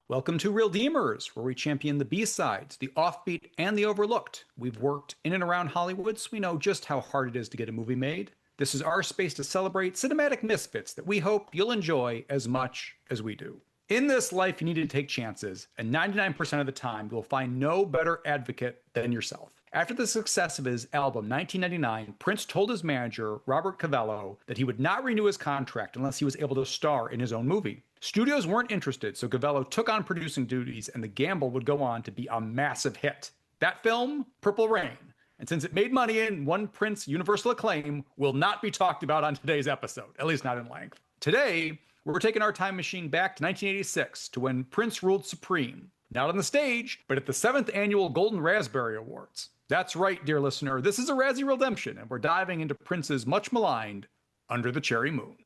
Welcome to Reeldemers, where we champion the B-sides, the offbeat, and the overlooked. We've worked in and around Hollywood, so we know just how hard it is to get a movie made. This is our space to celebrate cinematic misfits that we hope you'll enjoy as much as we do. In this life, you need to take chances, and 99% of the time, you'll find no better advocate than yourself. After the success of his album 1999, Prince told his manager, Robert Cavallo, that he would not renew his contract unless he was able to star in his own movie. Studios weren't interested, so Cavallo took on producing duties, and the gamble would go on to be a massive hit. That film, Purple Rain, and since it made money and won Prince universal acclaim, will not be talked about on today's episode, at least not in length. Today, we're taking our time machine back to 1986 to when Prince ruled supreme, not on the stage, but at the 7th annual Golden Raspberry Awards. That's right, dear listener, this is a Razzie Reeldemption, and we're diving into Prince's much maligned Under the Cherry Moon.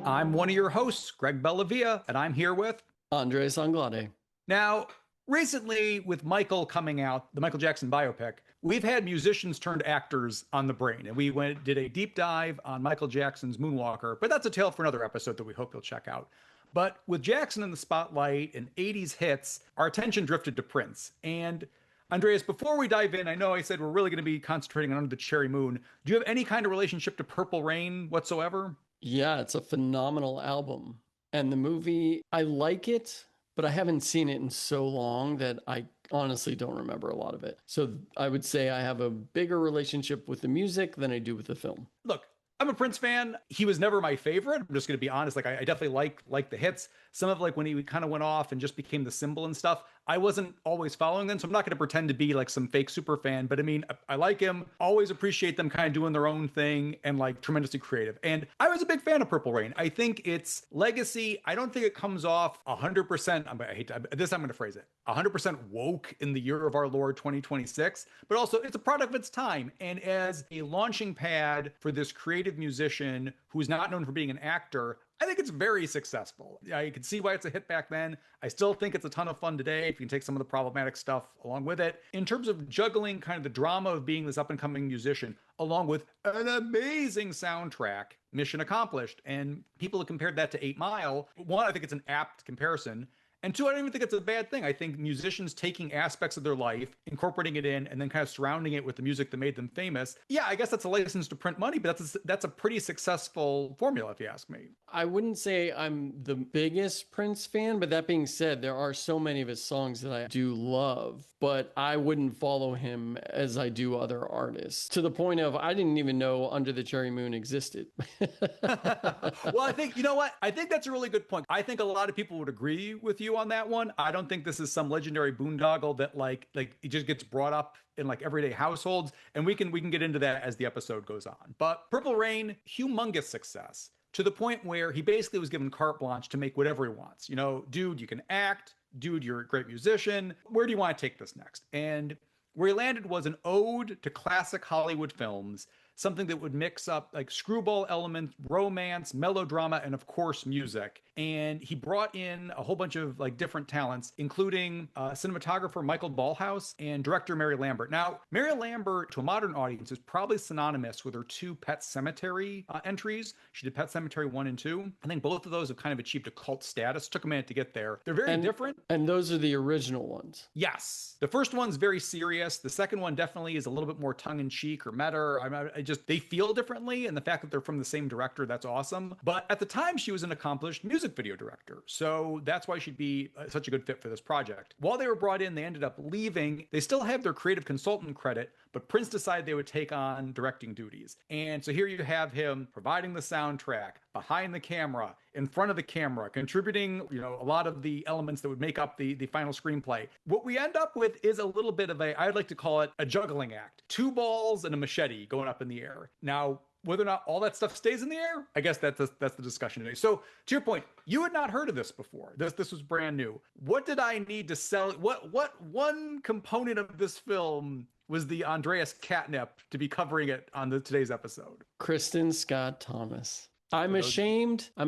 I'm one of your hosts, Greg Bellavia, and I'm here with Andres Anglade. Now, recently, with Michael coming out, the Michael Jackson biopic, we've had musicians turned actors on the brain, and we did a deep dive on Michael Jackson's Moonwalker, but that's a tale for another episode that we hope you'll check out. But with Jackson in the spotlight and 80s hits, our attention drifted to Prince. And Andreas, before we dive in, I know I said we're really going to be concentrating on Under the Cherry Moon. Do you have any kind of relationship to Purple Rain whatsoever? Yeah, it's a phenomenal album. And the movie, I like it, but I haven't seen it in so long that I honestly don't remember a lot of it. So I would say I have a bigger relationship with the music than I do with the film. Look, I'm a Prince fan. He was never my favorite. I'm just going to be honest. Like, I definitely like the hits. Some of like when he kind of went off and just became the symbol and stuff, I wasn't always following them. So I'm not going to pretend to be like some fake super fan, but I mean, I like him. Always appreciate them kind of doing their own thing and like tremendously creative. And I was a big fan of Purple Rain. I think its legacy, I don't think it comes off 100%. I hate to, this, I'm going to phrase it 100% woke in the year of our Lord 2026, but also it's a product of its time. And as a launching pad for this creative musician who's not known for being an actor, I think it's very successful. I can see why it's a hit back then. I still think it's a ton of fun today if you can take some of the problematic stuff along with it. In terms of juggling kind of the drama of being this up and coming musician, along with an amazing soundtrack, mission accomplished. And people have compared that to 8 Mile. One, I think it's an apt comparison. And two, I don't even think it's a bad thing. I think musicians taking aspects of their life, incorporating it in, and then kind of surrounding it with the music that made them famous. Yeah, I guess that's a license to print money, but that's a pretty successful formula, if you ask me. I wouldn't say I'm the biggest Prince fan, but that being said, there are so many of his songs that I do love, but I wouldn't follow him as I do other artists, to the point of I didn't even know Under the Cherry Moon existed. Well, I think, you know what? I think that's a really good point. I think a lot of people would agree with you on that one. I don't think this is some legendary boondoggle that like it just gets brought up in like everyday households, and we can get into that as the episode goes on. But Purple Rain, humongous success to the point where he basically was given carte blanche to make whatever he wants. You know, dude, you can act. Dude, you're a great musician. Where do you want to take this next? And where he landed was an ode to classic Hollywood films, something that would mix up like screwball elements, romance, melodrama, and of course music. And he brought in a whole bunch of like different talents, including cinematographer Michael Ballhaus and director Mary Lambert. Now, Mary Lambert, to a modern audience, is probably synonymous with her 2 Pet Sematary entries. She did Pet Sematary 1 and 2. I think both of those have kind of achieved a cult status. Took a minute to get there. They're very different. And those are the original ones. Yes. The first one's very serious. The second one definitely is a little bit more tongue-in-cheek or meta. They feel differently, and the fact that they're from the same director, that's awesome. But at the time, she was an accomplished music video director, so that's why she'd be such a good fit for this project. While they were brought in, they ended up leaving. They still have their creative consultant credit, but Prince decided they would take on directing duties. And so here you have him providing the soundtrack, behind the camera, in front of the camera, contributing, you know, a lot of the elements that would make up the final screenplay. What we end up with is a little bit of I'd like to call it a juggling act. 2 balls and a machete going up in the air. Now, whether or not all that stuff stays in the air, I guess that's the discussion today. So to your point, you had not heard of this before. This was brand new. What did I need to sell? What one component of this film was the Andreas catnip to be covering it on today's episode? Kristen Scott Thomas. I'm ashamed I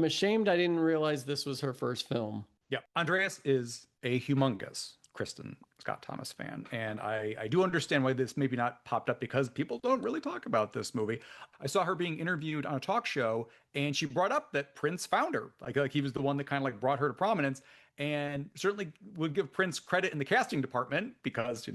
didn't realize this was her first film. Yeah, Andreas is a humongous Kristen Scott Thomas fan. And I do understand why this maybe not popped up, because people don't really talk about this movie. I saw her being interviewed on a talk show, and she brought up that Prince found her. Like he was the one that kind of like brought her to prominence, and certainly would give Prince credit in the casting department because,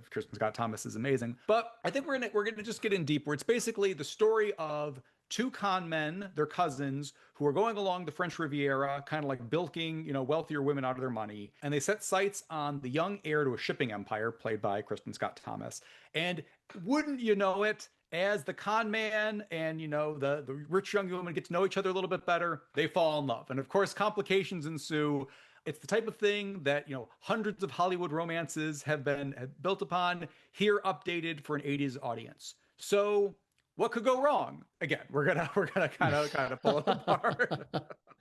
Kristen Scott Thomas is amazing. But I think we're gonna just get in deep, where it's basically the story of two con men, their cousins, who are going along the French Riviera, kind of like bilking, wealthier women out of their money. And they set sights on the young heir to a shipping empire, played by Kristen Scott Thomas. And wouldn't you know it, as the con man and, the rich young woman get to know each other a little bit better, they fall in love. And of course, complications ensue. It's the type of thing that, hundreds of Hollywood romances have built upon, here updated for an 80s audience. So what could go wrong? Again, we're gonna kind of pull it apart.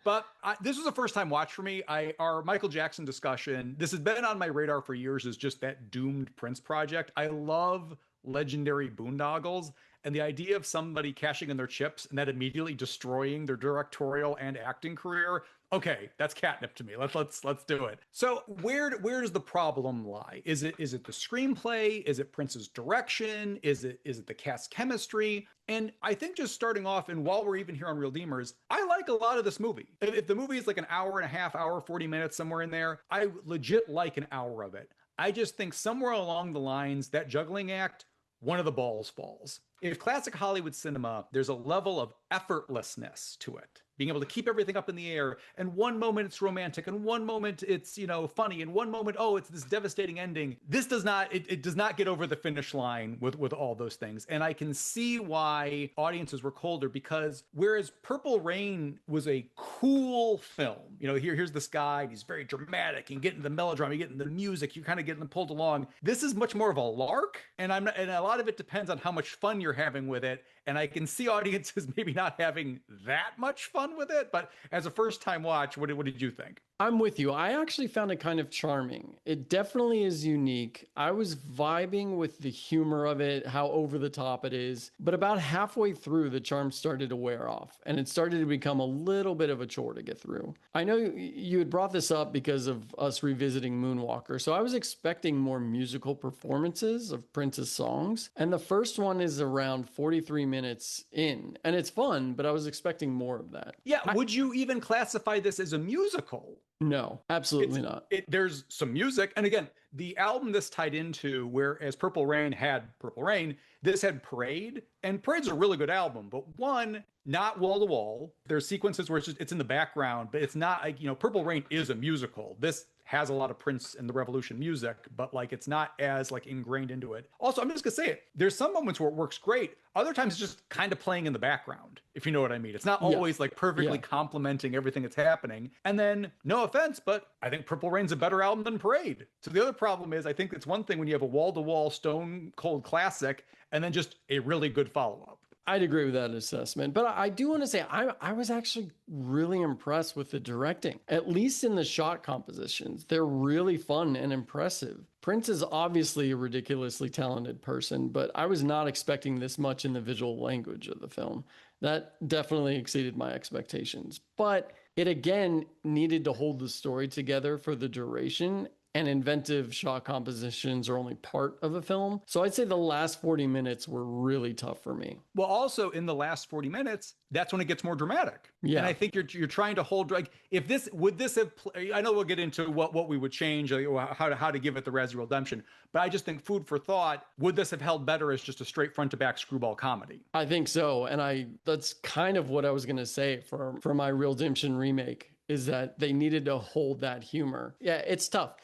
But this was a first time watch for me. Our Michael Jackson discussion, this has been on my radar for years, is just that doomed Prince project. I love legendary boondoggles, and the idea of somebody cashing in their chips and that immediately destroying their directorial and acting career. Okay, that's catnip to me. Let's do it. So where does the problem lie? Is it the screenplay? Is it Prince's direction? Is it the cast chemistry? And I think just starting off, and while we're even here on Real Demers, I like a lot of this movie. If the movie is like an hour and a half, hour 40 minutes, somewhere in there, I legit like an hour of it. I just think somewhere along the lines, that juggling act, one of the balls falls. In classic Hollywood cinema, there's a level of effortlessness to it, being able to keep everything up in the air. And one moment it's romantic, and one moment it's, funny, and one moment, oh, it's this devastating ending. This does not, it does not get over the finish line with all those things. And I can see why audiences were colder, because whereas Purple Rain was a cool film, here's this guy, he's very dramatic, and getting the melodrama, you getting the music, you kind of getting pulled along. This is much more of a lark, and a lot of it depends on how much fun you're having with it. And I can see audiences maybe not having that much fun with it, but as a first time watch, what did you think? I'm with you. I actually found it kind of charming. It definitely is unique. I was vibing with the humor of it, how over the top it is. But about halfway through, the charm started to wear off, and it started to become a little bit of a chore to get through. I know you had brought this up because of us revisiting Moonwalker, so I was expecting more musical performances of Prince's songs. And the first one is around 43 minutes in, and it's fun, but I was expecting more of that. Yeah, would you even classify this as a musical? No, absolutely not. There's some music. And again, the album this tied into, whereas Purple Rain had Purple Rain, this had Parade. And Parade's a really good album, but one, not wall to wall. There's sequences where it's in the background, but it's not like, Purple Rain is a musical. This has a lot of Prince and the Revolution music, but like it's not as like ingrained into it. Also, I'm just gonna say it. There's some moments where it works great. Other times it's just kind of playing in the background, if you know what I mean. It's not always like perfectly complementing everything that's happening. And then, no offense, but I think Purple Rain's a better album than Parade. So the other problem is, I think it's one thing when you have a wall-to-wall stone cold classic and then just a really good follow-up. I'd agree with that assessment, but I do want to say I was actually really impressed with the directing, at least in the shot compositions. They're really fun and impressive. Prince is obviously a ridiculously talented person, but I was not expecting this much in the visual language of the film. That definitely exceeded my expectations, but it again needed to hold the story together for the duration, and inventive shot compositions are only part of a film. So I'd say the last 40 minutes were really tough for me. Well, also in the last 40 minutes, that's when it gets more dramatic. Yeah. And I think you're trying to hold, like, if this, would this have, I know we'll get into what we would change, how to give it the Razzie Reeldemption, but I just think food for thought, would this have held better as just a straight front to back screwball comedy? I think so. And that's kind of what I was going to say for my Reeldemption remake, is that they needed to hold that humor. Yeah, it's tough.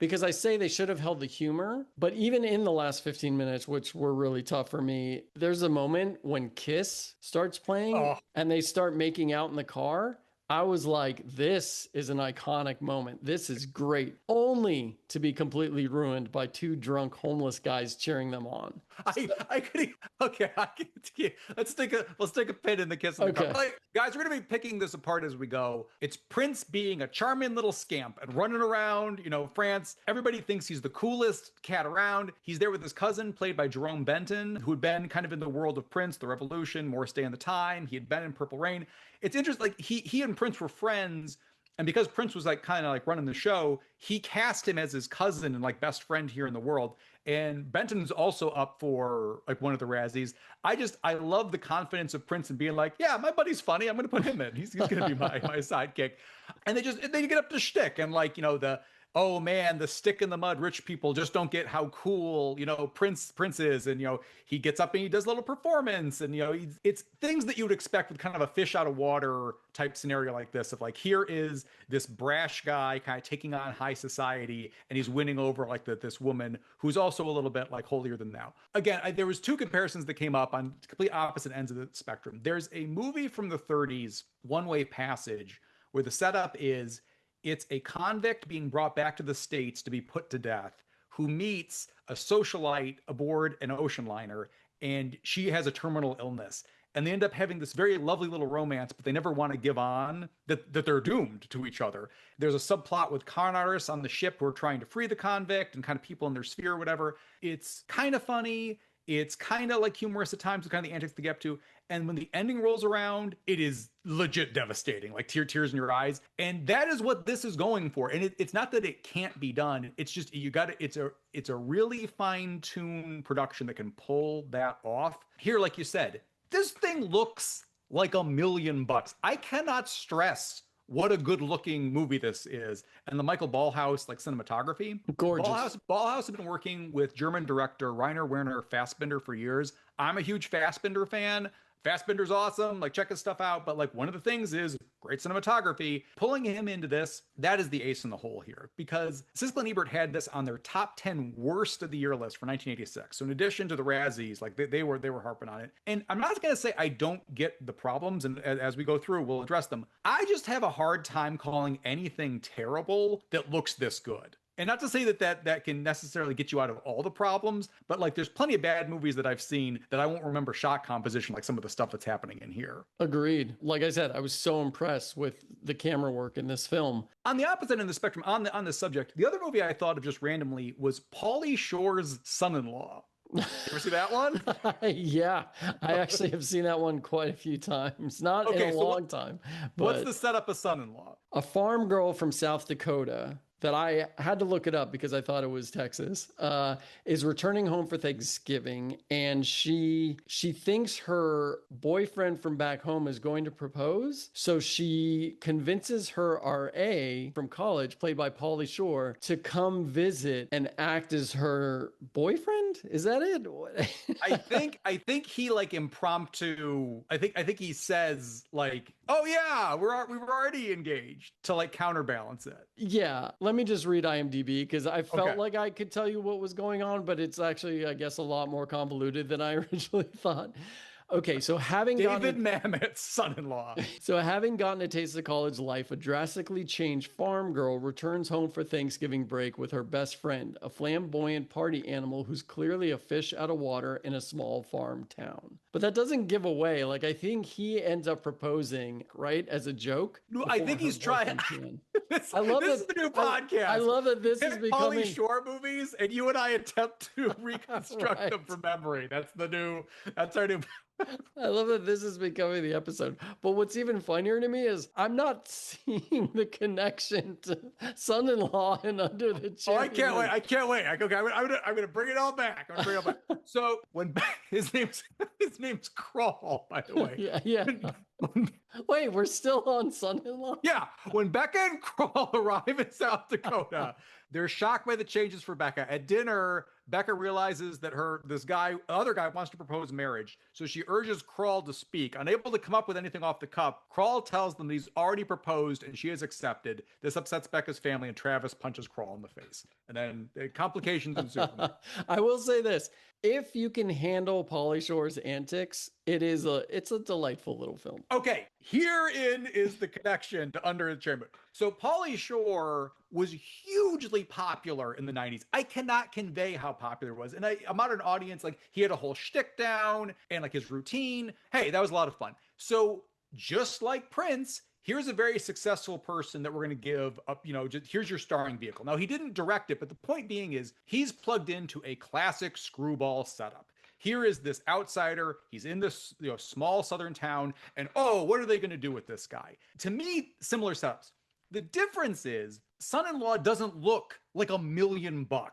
Because I say they should have held the humor, but even in the last 15 minutes, which were really tough for me, there's a moment when Kiss starts playing and they start making out in the car. I was like, this is an iconic moment. This is great. Only to be completely ruined by two drunk homeless guys cheering them on. I could, okay, let's take a pin in the Kiss in the car. Like, guys, we're gonna be picking this apart as we go. It's Prince being a charming little scamp and running around, France. Everybody thinks he's the coolest cat around. He's there with his cousin, played by Jerome Benton, who had been kind of in the world of Prince, the Revolution, More Stay in the Time. He had been in Purple Rain. It's interesting, like he and Prince were friends And because Prince was like kind of like running the show, he cast him as his cousin and like best friend here in the world. And Benton's also up for like one of the Razzies. I love the confidence of Prince and being like, yeah, my buddy's funny. I'm gonna put him in. He's gonna be my sidekick. And they get up to shtick and like, the oh man, the stick in the mud rich people just don't get how cool, Prince is. And he gets up and he does a little performance. And it's things that you would expect with kind of a fish out of water type scenario like this, of like, here is this brash guy kind of taking on high society, and he's winning over like this woman who's also a little bit like holier than thou. Again, there was two comparisons that came up on complete opposite ends of the spectrum. There's a movie from the 30s, One Way Passage, where the setup is it's a convict being brought back to the States to be put to death, who meets a socialite aboard an ocean liner, and she has a terminal illness. And they end up having this very lovely little romance, but they never want to give on that they're doomed to each other. There's a subplot with con artists on the ship who are trying to free the convict and kind of people in their sphere or whatever. It's kind of funny. It's kind of like humorous at times, with kind of the antics they get up to. And when the ending rolls around, it is legit devastating, like tears in your eyes. And that is what this is going for. And it's not that it can't be done. It's just it's a really fine-tuned production that can pull that off. Here, like you said, this thing looks like $1,000,000. I cannot stress what a good looking movie this is. And the Michael Ballhaus like cinematography. Gorgeous. Ballhaus has been working with German director Rainer Werner Fassbinder for years. I'm a huge Fassbinder fan. Fassbinder's awesome. Like, check his stuff out. But like, one of the things is great cinematography. Pulling him into this, that is the ace in the hole here, because Siskel and Ebert had this on their top 10 worst of the year list for 1986. So in addition to the Razzies, like they were harping on it. And I'm not going to say I don't get the problems, and as we go through, we'll address them. I just have a hard time calling anything terrible that looks this good. And not to say that can necessarily get you out of all the problems, but like, there's plenty of bad movies that I've seen that I won't remember shot composition, like some of the stuff that's happening in here. Agreed. Like I said, I was so impressed with the camera work in this film. On the opposite end of the spectrum, on this subject, the other movie I thought of just randomly was Pauly Shore's Son-in-Law. You ever see that one? Yeah, I actually have seen that one quite a few times. Not in a long time. But what's the setup of Son-in-Law? A farm girl from South Dakota, that I had to look it up because I thought it was Texas, is returning home for Thanksgiving, and she thinks her boyfriend from back home is going to propose. So she convinces her RA from college, played by Pauly Shore, to come visit and act as her boyfriend. Is that it? I think he like impromptu. I think he says like, "Oh yeah, we were already engaged," to like counterbalance it. Yeah. Let me just read IMDb, because I felt like I could tell you what was going on, but it's actually, I guess, a lot more convoluted than I originally thought. Okay, so David Mamet's son-in-law. So having gotten a taste of college life, a drastically changed farm girl returns home for Thanksgiving break with her best friend, a flamboyant party animal who's clearly a fish out of water in a small farm town. But that doesn't give away. Like, I think he ends up proposing, right, as a joke. I think he's trying. I love this is the new podcast. I love that this is becoming Pauly Shore movies, and you and I attempt to reconstruct them from memory. That's our new. I love that this is becoming the episode. But what's even funnier to me is I'm not seeing the connection to Son-in-Law and Under the Cherry. Oh, I can't wait. Okay, I'm gonna bring it all back. So when his name's Crawl, by the way. Yeah. Wait, we're still on Son-in-Law? Yeah. When Becca and Crawl arrive in South Dakota, they're shocked by the changes for Becca. At dinner, Becca realizes that other guy wants to propose marriage. So she urges Crawl to speak. Unable to come up with anything off the cuff, Crawl tells them that he's already proposed and she has accepted. This upsets Becca's family, and Travis punches Crawl in the face. And then complications ensue. I will say this. If you can handle Pauly Shore's antics, it's a delightful little film. Okay, herein is the connection to Under the Cherry. So Pauly Shore was hugely popular in the 90s. I cannot convey how popular it was. And a modern audience, like, he had a whole shtick down and like his routine. Hey, that was a lot of fun. So just like Prince, here's a very successful person that we're going to give up, here's your starring vehicle. Now, he didn't direct it, but the point being is he's plugged into a classic screwball setup. Here is this outsider. He's in this small southern town. And what are they going to do with this guy? To me, similar setups. The difference is Son-in-Law doesn't look like $1 million. Do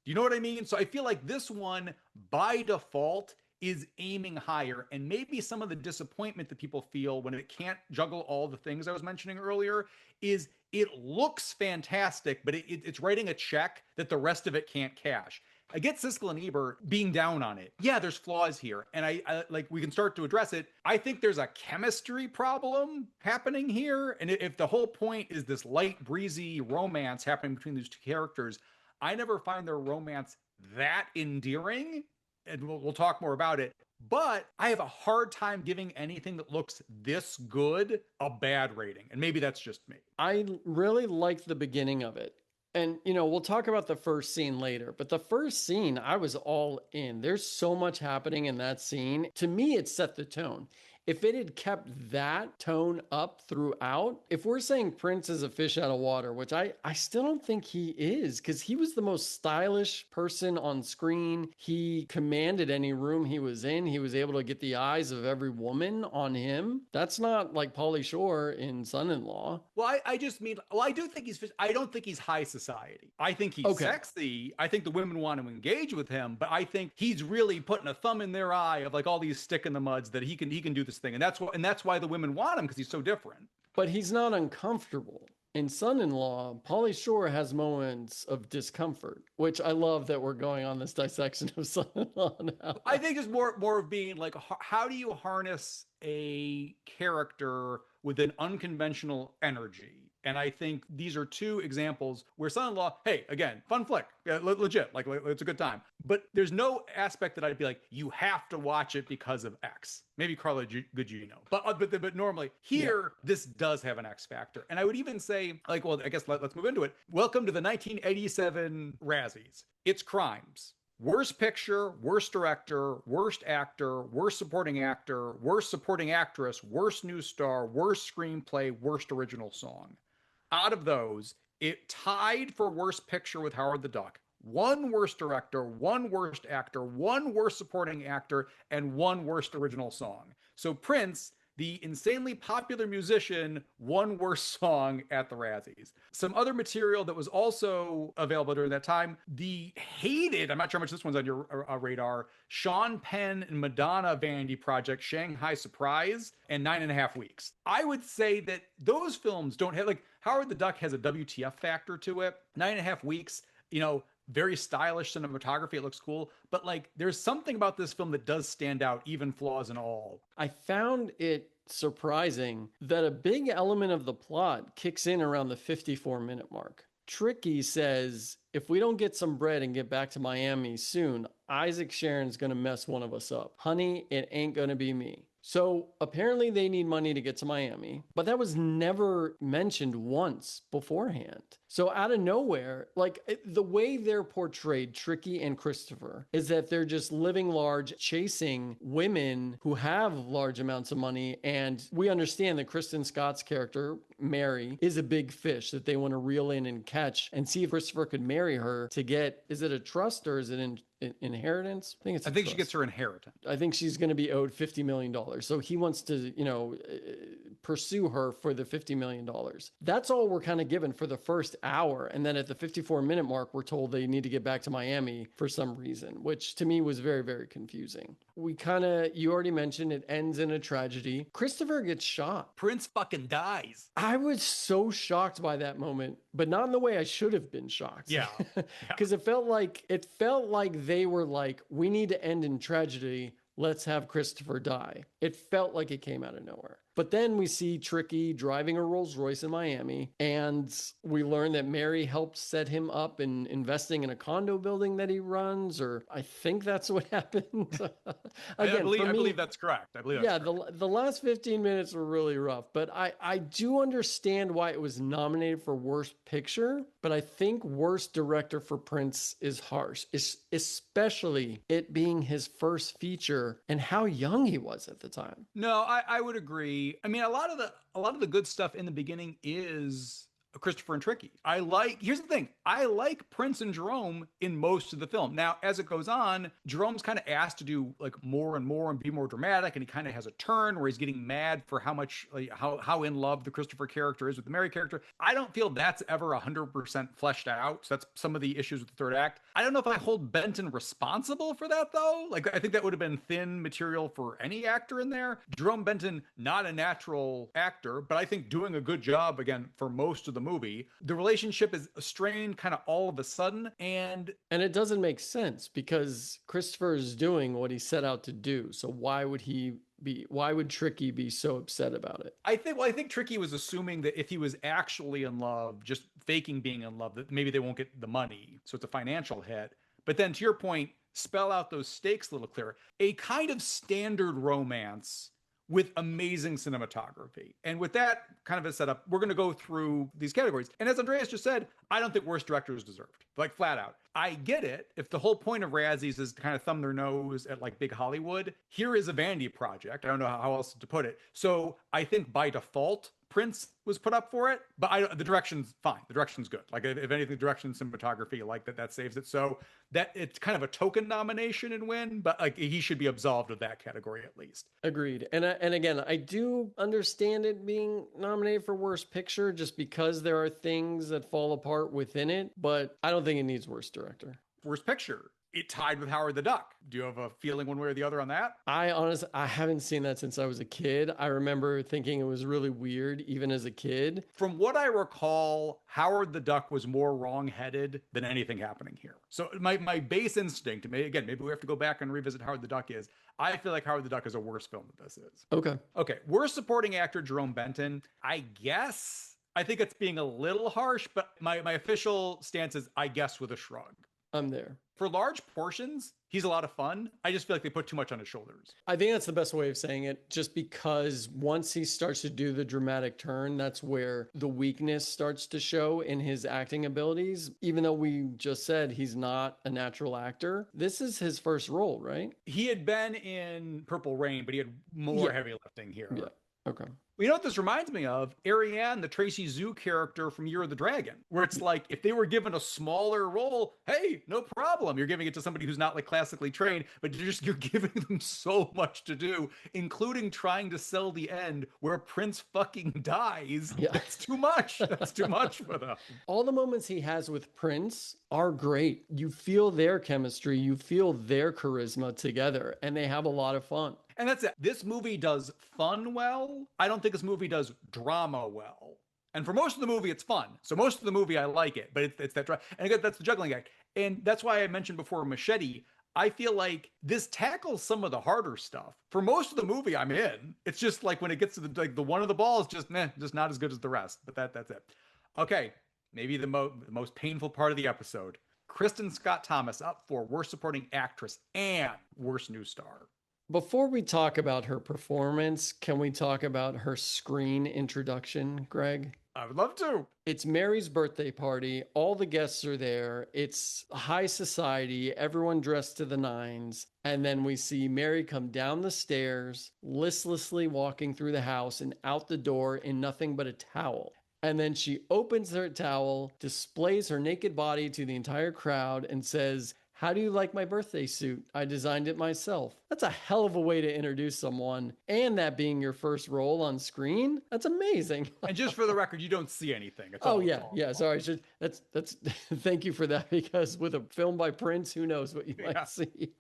you know what I mean? So I feel like this one, by default, is aiming higher. And maybe some of the disappointment that people feel when it can't juggle all the things I was mentioning earlier is it looks fantastic, but it's writing a check that the rest of it can't cash. I get Siskel and Ebert being down on it. Yeah, there's flaws here. And I like, we can start to address it. I think there's a chemistry problem happening here. And if the whole point is this light, breezy romance happening between these two characters, I never find their romance that endearing. And we'll talk more about it. But I have a hard time giving anything that looks this good a bad rating. And maybe that's just me. I really liked the beginning of it. And, we'll talk about the first scene later, but the first scene, I was all in. There's so much happening in that scene. To me, it set the tone. If it had kept that tone up throughout, if we're saying Prince is a fish out of water, which I still don't think he is, because he was the most stylish person on screen. He commanded any room he was in. He was able to get the eyes of every woman on him. That's not like Pauly Shore in Son-in-Law. Well, I just mean, I do think I don't think he's high society. I think he's sexy. I think the women want to engage with him, but I think he's really putting a thumb in their eye of like all these stick in the muds that he can do this thing. And that's why the women want him, because he's so different. But he's not uncomfortable. In Son-in-Law, Pauly Shore has moments of discomfort, which I love that we're going on this dissection of Son-in-Law now. I think it's more of being like, how do you harness a character with an unconventional energy? And I think these are two examples where Son-in-Law, hey, again, fun flick, legit, like it's a good time. But there's no aspect that I'd be like, you have to watch it because of X. Maybe Carla Gugino. But normally here, this does have an X factor. And I would even say, like, well, I guess let's move into it. Welcome to the 1987 Razzies. It's crimes. Worst picture, worst director, worst actor, worst supporting actor, worst supporting actress, worst new star, worst screenplay, worst original song. Out of those, it tied for worst picture with Howard the Duck. One worst director, one worst actor, one worst supporting actor, and one worst original song. So Prince, the insanely popular musician, won worst song at the Razzies. Some other material that was also available during that time, the hated, I'm not sure how much this one's on your radar, Sean Penn and Madonna Vanity Project, Shanghai Surprise, and 9.5 Weeks. I would say that those films don't have, like, Howard the Duck has a WTF factor to it. 9.5 Weeks, very stylish cinematography. It looks cool. But like, there's something about this film that does stand out, even flaws and all. I found it surprising that a big element of the plot kicks in around the 54-minute mark. Tricky says, if we don't get some bread and get back to Miami soon, Isaac Sharon's going to mess one of us up. Honey, it ain't going to be me. So apparently they need money to get to Miami, but that was never mentioned once beforehand. So out of nowhere, like the way they're portrayed, Tricky and Christopher, is that they're just living large, chasing women who have large amounts of money. And we understand that Kristen Scott's character, Mary, is a big fish that they want to reel in and catch and see if Christopher could marry her to get, is it a trust or is it an inheritance? I think she gets her inheritance. I think she's going to be owed $50 million. So he wants to, pursue her for the $50 million. That's all we're kind of given for the first hour. And then at the 54-minute mark, we're told they need to get back to Miami for some reason, which to me was very, very confusing. You already mentioned it ends in a tragedy. Christopher gets shot. Prince fucking dies. I was so shocked by that moment, but not in the way I should have been shocked. Yeah. Because it felt like they were like, we need to end in tragedy. Let's have Christopher die. It felt like it came out of nowhere. But then we see Tricky driving a Rolls Royce in Miami, and we learn that Mary helped set him up in investing in a condo building that he runs, or I think that's what happened. Again, I believe that's correct. The last 15 minutes were really rough, but I do understand why it was nominated for Worst Picture, but I think Worst Director for Prince is harsh, especially it being his first feature and how young he was at the time. No, I would agree. I mean, a lot of the good stuff in the beginning is Christopher and Tricky. Here's the thing, I like Prince and Jerome in most of the film. Now, as it goes on, Jerome's kind of asked to do like more and more and be more dramatic, and he kind of has a turn where he's getting mad for how much, like, how in love the Christopher character is with the Mary character. I don't feel that's ever 100% fleshed out. So that's some of the issues with the third act. I don't know if I hold Benton responsible for that though. Like, I think that would have been thin material for any actor in there. Jerome Benton, not a natural actor, but I think doing a good job again for most of the movie. The relationship is strained kind of all of a sudden, and it doesn't make sense because Christopher is doing what he set out to do. So why would Tricky be so upset about it? I think Tricky was assuming that if he was actually in love, just faking being in love, that maybe they won't get the money. So it's a financial hit. But then to your point, spell out those stakes a little clearer. A kind of standard romance with amazing cinematography. And with that kind of a setup, we're going to go through these categories. And as Andreas just said, I don't think worst director is deserved, like flat out. I get it. If the whole point of Razzies is to kind of thumb their nose at like big Hollywood, here is a vanity project. I don't know how else to put it. So I think by default, Prince was put up for it, but the direction's fine. The direction's good. Like if anything, the direction, cinematography, like that saves it. So that it's kind of a token nomination and win, but like he should be absolved of that category at least. Agreed. And again, I do understand it being nominated for worst picture just because there are things that fall apart within it, but I don't think it needs worst director. Worst picture, it tied with Howard the Duck. Do you have a feeling one way or the other on that? I haven't seen that since I was a kid. I remember thinking it was really weird, even as a kid. From what I recall, Howard the Duck was more wrong-headed than anything happening here. So my base instinct, maybe we have to go back and revisit Howard the Duck, is I feel like Howard the Duck is a worse film than this is. Okay. Worst supporting actor, Jerome Benton. I think it's being a little harsh, but my official stance is I guess with a shrug. I'm there. For large portions, he's a lot of fun. I just feel like they put too much on his shoulders. I think that's the best way of saying it, just because once he starts to do the dramatic turn, that's where the weakness starts to show in his acting abilities. Even though we just said he's not a natural actor, this is his first role, right? He had been in Purple Rain, but he had more heavy lifting here. Yeah. Okay. You know what this reminds me of? Ariane, the Tracy Zhu character from Year of the Dragon, where it's like, if they were given a smaller role, hey, no problem. You're giving it to somebody who's not like classically trained, but you're giving them so much to do, including trying to sell the end where Prince fucking dies. Yeah. That's too much. That's too much for them. All the moments he has with Prince are great. You feel their chemistry, you feel their charisma together, and they have a lot of fun. And that's it. This movie does fun well. I don't think this movie does drama well. And for most of the movie, it's fun. So most of the movie, I like it. But it's that drama. And again, that's the juggling act. And that's why I mentioned before Machete. I feel like this tackles some of the harder stuff. For most of the movie, I'm in. It's just like when it gets to the one of the balls, just not as good as the rest. But that's it. Okay, maybe the most painful part of the episode. Kristen Scott Thomas up for Worst Supporting Actress and Worst New Star. Before we talk about her performance, can we talk about her screen introduction, Greg? I would love to. It's Mary's birthday party. All the guests are there. It's high society, everyone dressed to the nines. And then we see Mary come down the stairs, listlessly walking through the house and out the door in nothing but a towel. And then she opens her towel, displays her naked body to the entire crowd, and says, "How do you like my birthday suit? I designed it myself." That's a hell of a way to introduce someone. And that being your first role on screen, that's amazing. And just for the record, you don't see anything. Yeah. Sorry. That's thank you for that, because with a film by Prince, who knows what you might see.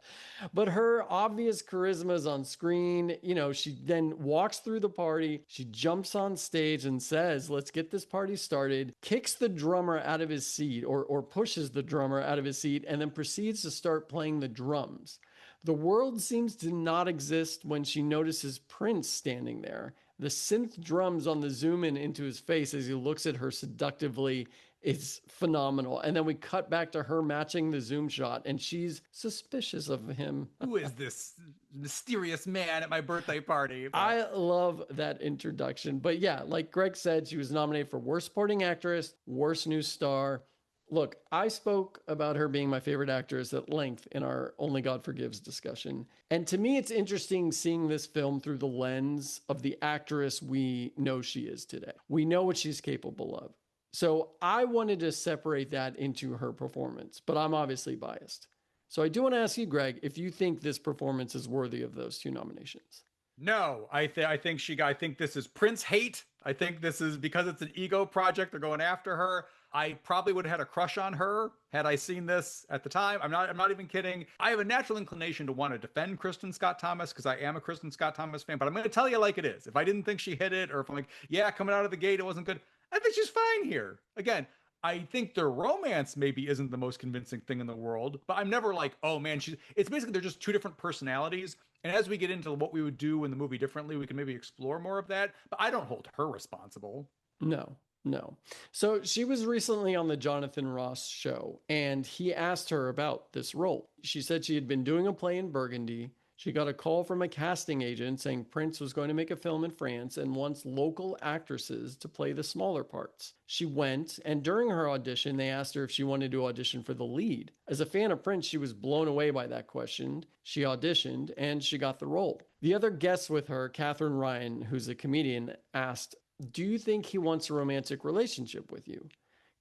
But her obvious charisma is on screen. You know, she then walks through the party. She jumps on stage and says, "Let's get this party started," kicks the drummer out of his seat or pushes the drummer out of his seat, and then proceeds to start playing the drums. The world seems to not exist when she notices Prince standing there. The synth drums on the zoom in into his face as he looks at her seductively is phenomenal. And then we cut back to her matching the zoom shot, and she's suspicious of him. Who is this mysterious man at my birthday party? I love that introduction. But yeah, like Greg said, she was nominated for Worst Supporting Actress, Worst New Star. Look, I spoke about her being my favorite actress at length in our Only God Forgives discussion. And to me, it's interesting seeing this film through the lens of the actress we know she is today. We know what she's capable of. So I wanted to separate that into her performance, but I'm obviously biased. So I do want to ask you, Greg, if you think this performance is worthy of those 2 nominations. No, I think this is Prince hate. I think this is because it's an ego project. They're going after her. I probably would have had a crush on her had I seen this at the time. I'm not even kidding. I have a natural inclination to want to defend Kristen Scott Thomas because I am a Kristen Scott Thomas fan, but I'm going to tell you like it is. If I didn't think she hit it, or if I'm like, yeah, coming out of the gate, it wasn't good, I think she's fine here. Again, I think their romance maybe isn't the most convincing thing in the world, but I'm never like, oh man, it's basically they're just two different personalities. And as we get into what we would do in the movie differently, we can maybe explore more of that. But I don't hold her responsible. No, no. So she was recently on the Jonathan Ross show, and he asked her about this role. She said she had been doing a play in Burgundy. She got a call from a casting agent saying Prince was going to make a film in France and wants local actresses to play the smaller parts. She went, and during her audition, they asked her if she wanted to audition for the lead. As a fan of Prince, she was blown away by that question. She auditioned, and she got the role. The other guests with her, Catherine Ryan, who's a comedian, asked, "Do you think he wants a romantic relationship with you?"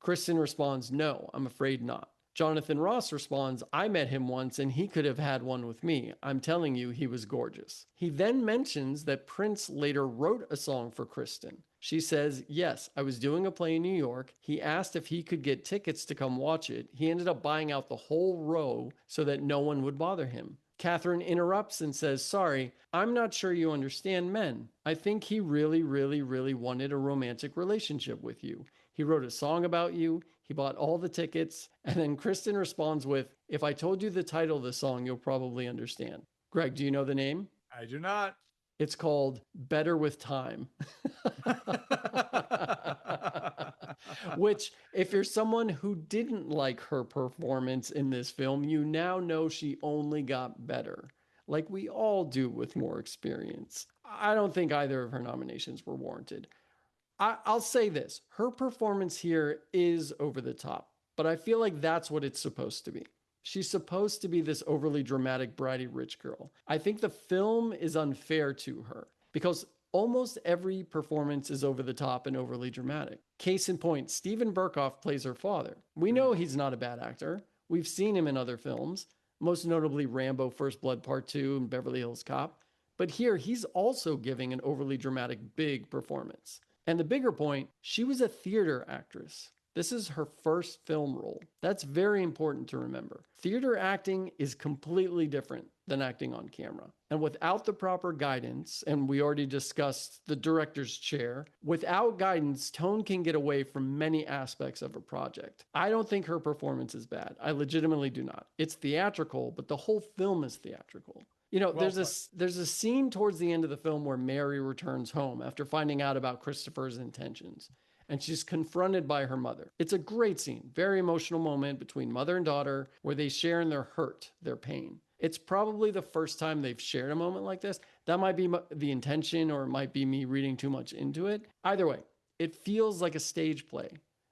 Kristen responds, "No, I'm afraid not." Jonathan Ross responds, "I met him once and he could have had one with me. I'm telling you, he was gorgeous." He then mentions that Prince later wrote a song for Kristen. She says, "Yes, I was doing a play in New York. He asked if he could get tickets to come watch it. He ended up buying out the whole row so that no one would bother him." Catherine interrupts and says, "Sorry, I'm not sure you understand men. I think he really, really, really wanted a romantic relationship with you. He wrote a song about you. He bought all the tickets." And then Kristen responds with, "If I told you the title of the song, you'll probably understand." Greg, do you know the name? I do not. It's called Better with Time. Which, if you're someone who didn't like her performance in this film, you now know she only got better, like we all do with more experience. I don't think either of her nominations were warranted. I'll say this, her performance here is over the top, but I feel like that's what it's supposed to be. She's supposed to be this overly dramatic, bratty rich girl. I think the film is unfair to her because almost every performance is over the top and overly dramatic. Case in point, Steven Berkoff plays her father. We know he's not a bad actor. We've seen him in other films, most notably Rambo First Blood Part 2 and Beverly Hills Cop. But here, he's also giving an overly dramatic, big performance. And the bigger point, she was a theater actress. This is her first film role. That's very important to remember. Theater acting is completely different than acting on camera. And without the proper guidance, and we already discussed the director's chair, without guidance, tone can get away from many aspects of a project. I don't think her performance is bad. I legitimately do not. It's theatrical, but the whole film is theatrical. You know, there's a scene towards the end of the film where Mary returns home after finding out about Christopher's intentions, and she's confronted by her mother. It's a great scene, very emotional moment between mother and daughter where they share in their hurt, their pain. It's probably the first time they've shared a moment like this. That might be the intention, or it might be me reading too much into it. Either way, it feels like a stage play.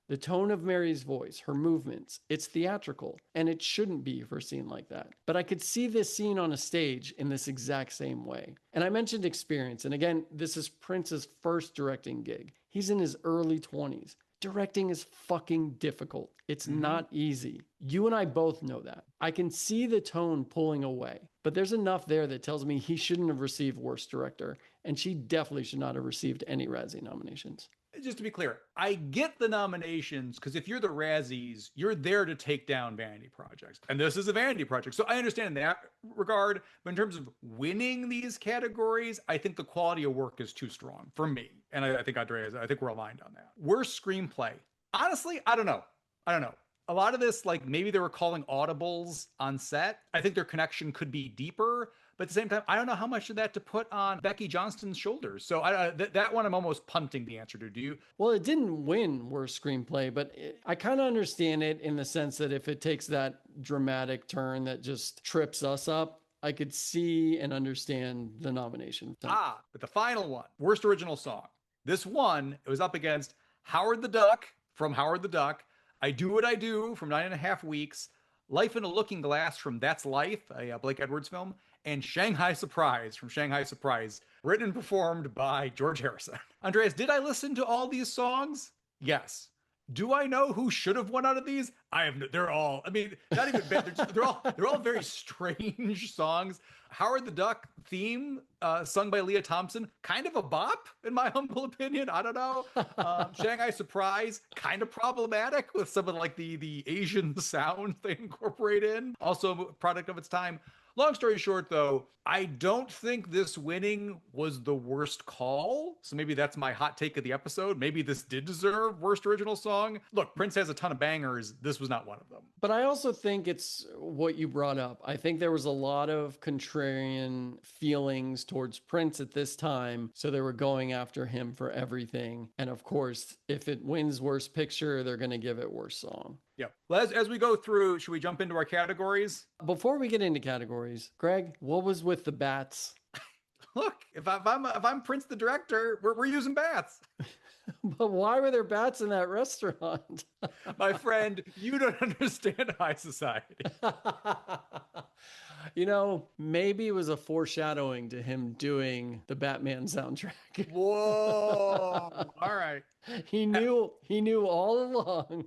The tone of Mary's voice, her movements, it's theatrical, and it shouldn't be for a scene like that. But I could see this scene on a stage in this exact same way. And I mentioned experience, and again, this is Prince's first directing gig. He's in his early 20s. Directing is fucking difficult. It's not easy. You and I both know that. I can see the tone pulling away, but there's enough there that tells me he shouldn't have received Worst Director, and she definitely should not have received any Razzie nominations. Just to be clear, I get the nominations because if you're the Razzies, you're there to take down vanity projects. And this is a vanity project. So I understand in that regard. But in terms of winning these categories, I think the quality of work is too strong for me. And I think Andreas, I think we're aligned on that. Worst screenplay. Honestly, I don't know. A lot of this, like maybe they were calling audibles on set. I think their connection could be deeper. But at the same time, I don't know how much of that to put on Becky Johnston's shoulders. So that one I'm almost punting the answer to. Do you? Well, it didn't win Worst Screenplay, but I kind of understand it in the sense that if it takes that dramatic turn that just trips us up, I could see and understand the nomination. But the final one, Worst Original Song. This one, it was up against Howard the Duck from Howard the Duck, I Do What I Do from 9.5 Weeks, Life in a Looking Glass from That's Life, a Blake Edwards film, and Shanghai Surprise from Shanghai Surprise, written and performed by George Harrison. Andreas, did I listen to all these songs? Yes. Do I know who should have won out of these? I have no, they're all, I mean, not even bad. They're all very strange songs. Howard the Duck theme, sung by Leah Thompson, kind of a bop in my humble opinion. I don't know. Shanghai Surprise, kind of problematic with some of like the Asian sound they incorporate in. Also a product of its time. Long story short, though, I don't think this winning was the worst call. So maybe that's my hot take of the episode. Maybe this did deserve worst original song. Look, Prince has a ton of bangers. This was not one of them. But I also think it's what you brought up. I think there was a lot of contrarian feelings towards Prince at this time. So they were going after him for everything. And of course, if it wins worst picture, they're going to give it worst song. Yeah. Well, as we go through, should we jump into our categories? Before we get into categories, Greg, what was with the bats? Look, if I'm Prince the director, we're using bats. But why were there bats in that restaurant? My friend, you don't understand high society. You know, maybe it was a foreshadowing to him doing the Batman soundtrack. Whoa. All right. He knew all along.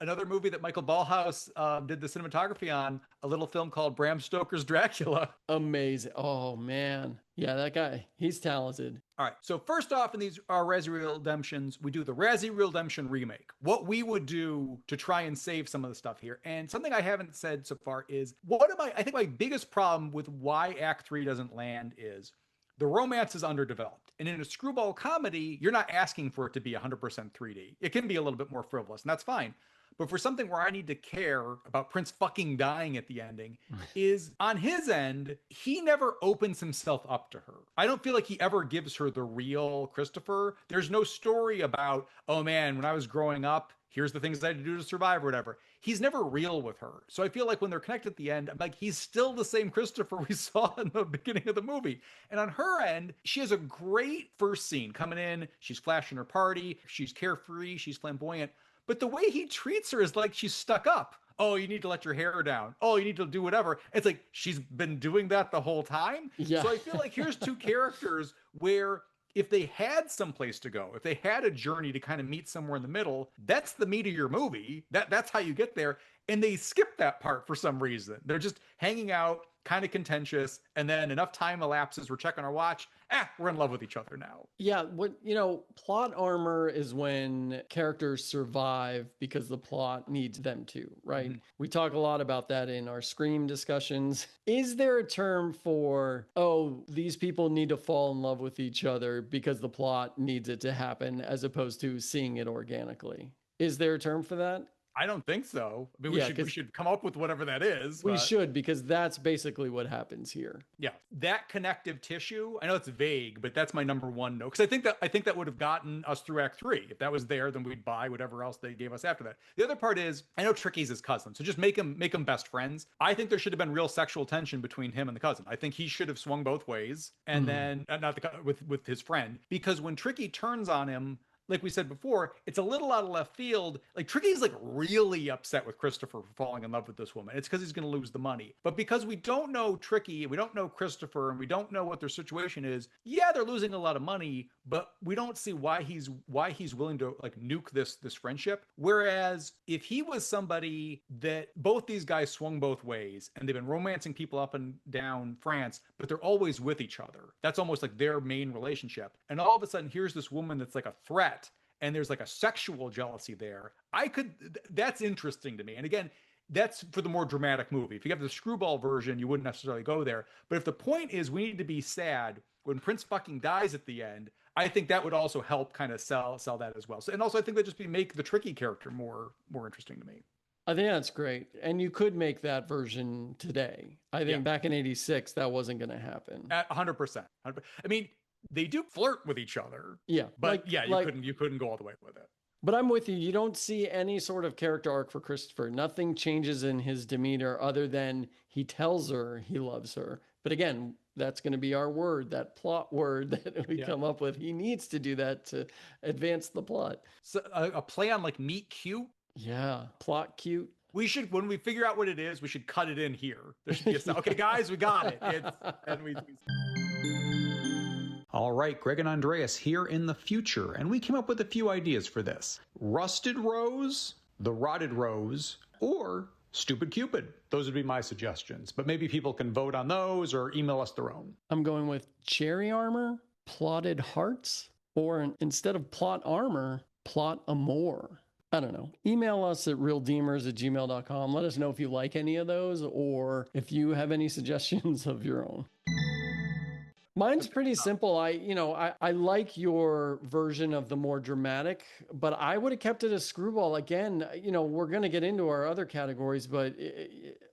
Another movie that Michael Ballhaus did the cinematography on, a little film called Bram Stoker's Dracula. Amazing. Oh, man. Yeah, that guy, he's talented. All right. So first off, in these our Razzie Reeldemptions, we do the Razzie Reeldemption remake. What we would do to try and save some of the stuff here. And something I haven't said so far is, I think my biggest problem with why Act 3 doesn't land is the romance is underdeveloped. And in a screwball comedy, you're not asking for it to be 100% 3D. It can be a little bit more frivolous, and that's fine. But for something where I need to care about Prince fucking dying at the ending is on his end, he never opens himself up to her. I don't feel like he ever gives her the real Christopher. There's no story about, oh man, when I was growing up, here's the things I had to do to survive or whatever. He's never real with her. So I feel like when they're connected at the end, I'm like, he's still the same Christopher we saw in the beginning of the movie. And on her end, she has a great first scene coming in. She's flashing her party. She's carefree. She's flamboyant. But the way he treats her is like she's stuck up. Oh, you need to let your hair down. Oh, you need to do whatever. It's like she's been doing that the whole time. Yeah. So I feel like here's two characters where if they had someplace to go, if they had a journey to kind of meet somewhere in the middle, that's the meat of your movie. That's how you get there. And they skip that part for some reason. They're just hanging out, kind of contentious, and then enough time elapses, we're checking our watch. We're in love with each other now. Yeah, plot armor is when characters survive because the plot needs them to, right? Mm-hmm. We talk a lot about that in our Scream discussions. Is there a term for, these people need to fall in love with each other because the plot needs it to happen, as opposed to seeing it organically? Is there a term for that? I don't think so. I mean, we should come up with whatever that is. We should, because that's basically what happens here. Yeah, that connective tissue. I know it's vague, but that's my number one note. Because I think that would have gotten us through Act 3. If that was there, then we'd buy whatever else they gave us after that. The other part is, I know Tricky's his cousin, so just make him best friends. I think there should have been real sexual tension between him and the cousin. I think he should have swung both ways, and then with his friend, because when Tricky turns on him, like we said before, it's a little out of left field. Like Tricky's like really upset with Christopher for falling in love with this woman. It's because he's going to lose the money. But because we don't know Tricky, we don't know Christopher, and we don't know what their situation is. Yeah, they're losing a lot of money, but we don't see why he's willing to like nuke this friendship. Whereas if he was somebody that both these guys swung both ways and they've been romancing people up and down France, but they're always with each other. That's almost like their main relationship. And all of a sudden, here's this woman that's like a threat. And there's like a sexual jealousy there. That's interesting to me. And again, that's for the more dramatic movie. If you have the screwball version, you wouldn't necessarily go there. But if the point is we need to be sad when Prince fucking dies at the end, I think that would also help kind of sell that as well. So, and also I think that just make the Tricky character more interesting to me. I think that's great. And you could make that version today. I think back in 86, that wasn't going to happen. At 100%. I mean, they do flirt with each other. Yeah. But you couldn't go all the way with it. But I'm with you. You don't see any sort of character arc for Christopher. Nothing changes in his demeanor other than he tells her he loves her. But again, that's going to be our word, that plot word that we come up with. He needs to do that to advance the plot. So a play on like meet cute. Yeah. Plot cute. We should, when we figure out what it is, we should cut it in here. There should be okay, guys, we got it. All right, Greg and Andreas here in the future, and we came up with a few ideas for this. Rusted Rose, The Rotted Rose, or Stupid Cupid. Those would be my suggestions, but maybe people can vote on those or email us their own. I'm going with Cherry Armor, Plotted Hearts, or instead of Plot Armor, Plot Amour. I don't know. Email us at realdemers@gmail.com. Let us know if you like any of those or if you have any suggestions of your own. Mine's pretty simple. I like your version of the more dramatic, but I would have kept it a screwball. Again, we're going to get into our other categories, but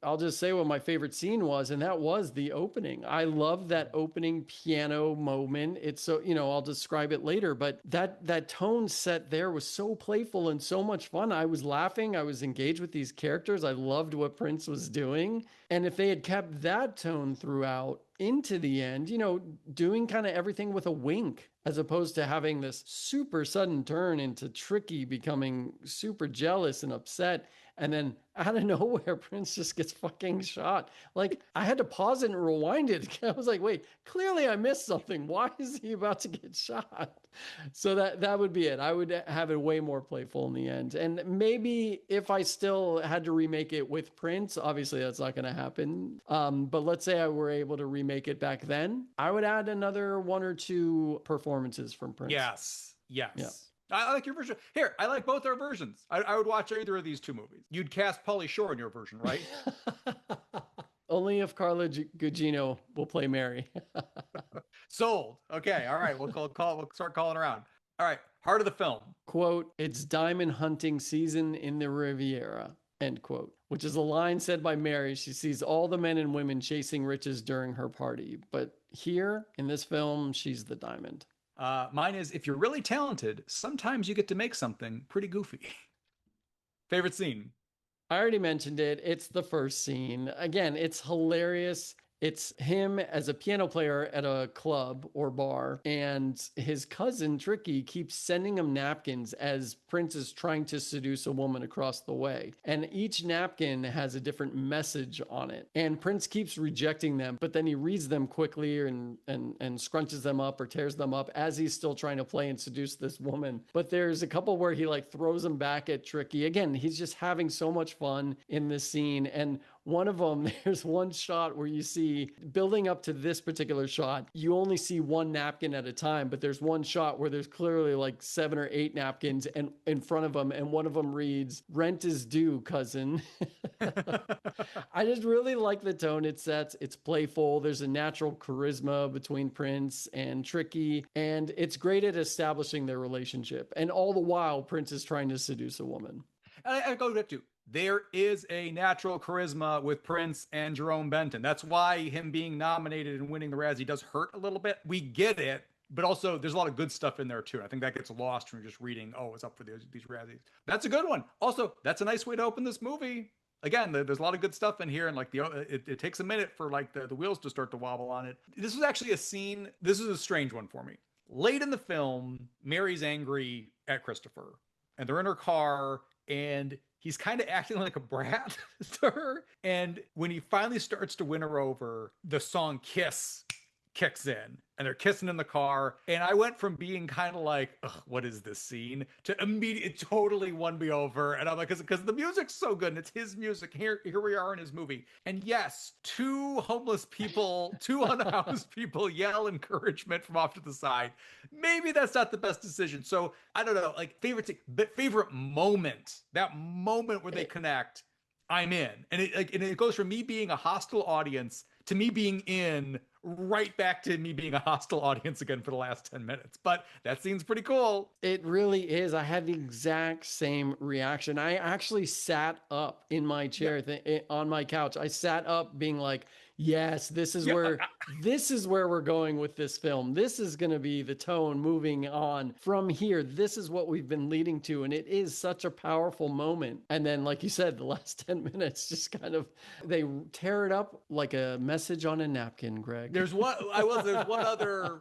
I'll just say what my favorite scene was, and that was the opening. I love that opening piano moment. It's so, I'll describe it later, but that tone set there was so playful and so much fun. I was laughing. I was engaged with these characters. I loved what Prince was doing. And if they had kept that tone throughout, into the end, doing kind of everything with a wink, as opposed to having this super sudden turn into Tricky becoming super jealous and upset. And then out of nowhere, Prince just gets fucking shot. Like, I had to pause it and rewind it. I was like, wait, clearly I missed something. Why is he about to get shot? So that would be it. I would have it way more playful in the end. And maybe if I still had to remake it with Prince, obviously that's not going to happen. But let's say I were able to remake it back then, I would add another 1 or 2 performances from Prince. Yes. Yeah. I like your version. Here, I like both our versions. I would watch either of these 2 movies. You'd cast Pauly Shore in your version, right? Only if Carla Gugino will play Mary. Sold. Okay. All right. We'll start calling around. All right. Heart of the film. Quote, "It's diamond hunting season in the Riviera," end quote, which is a line said by Mary. She sees all the men and women chasing riches during her party. But here in this film, she's the diamond. Mine is, if you're really talented, sometimes you get to make something pretty goofy. Favorite scene? I already mentioned it. It's the first scene. Again, it's hilarious. It's him as a piano player at a club or bar, and his cousin Tricky keeps sending him napkins as Prince is trying to seduce a woman across the way. And each napkin has a different message on it. And Prince keeps rejecting them, but then he reads them quickly and scrunches them up or tears them up as he's still trying to play and seduce this woman. But there's a couple where he throws them back at Tricky. Again, he's just having so much fun in this scene. And one of them, there's one shot where you see, building up to this particular shot, you only see one napkin at a time, but there's one shot where there's clearly 7 or 8 napkins and in front of him, and one of them reads, "Rent is due, cousin." I just really like the tone it sets. It's playful. There's a natural charisma between Prince and Tricky, and it's great at establishing their relationship. And all the while, Prince is trying to seduce a woman. I go back to, there is a natural charisma with Prince and Jerome Benton. That's why him being nominated and winning the Razzie does hurt a little bit. We get it, but also there's a lot of good stuff in there too. I think that gets lost when you're just reading, oh, it's up for these Razzies. That's a good one. Also, that's a nice way to open this movie. Again, there's a lot of good stuff in here, and it takes a minute for the wheels to start to wobble on it. This was actually a scene. This is a strange one for me. Late in the film, Mary's angry at Christopher, and they're in her car, and he's kind of acting like a brat to her. And when he finally starts to win her over, the song Kiss kicks in, and they're kissing in the car. And I went from being kind of like, ugh, what is this scene, to immediately, it totally won me over. And I'm like, because the music's so good, and it's his music. Here we are in his movie. And yes, 2 homeless people, 2 unhoused people yell encouragement from off to the side. Maybe that's not the best decision. So I don't know, favorite moment, that moment where they connect, I'm in. And it goes from me being a hostile audience to me being in, right back to me being a hostile audience again for the last 10 minutes. But that scene's pretty cool. It really is. I had the exact same reaction. I actually sat up in my chair on my couch. I sat up being like, yes, this is where we're going with this film. This is going to be the tone moving on from here. This is what we've been leading to. And it is such a powerful moment. And then, like you said, the last 10 minutes just they tear it up like a message on a napkin, Greg. There's one other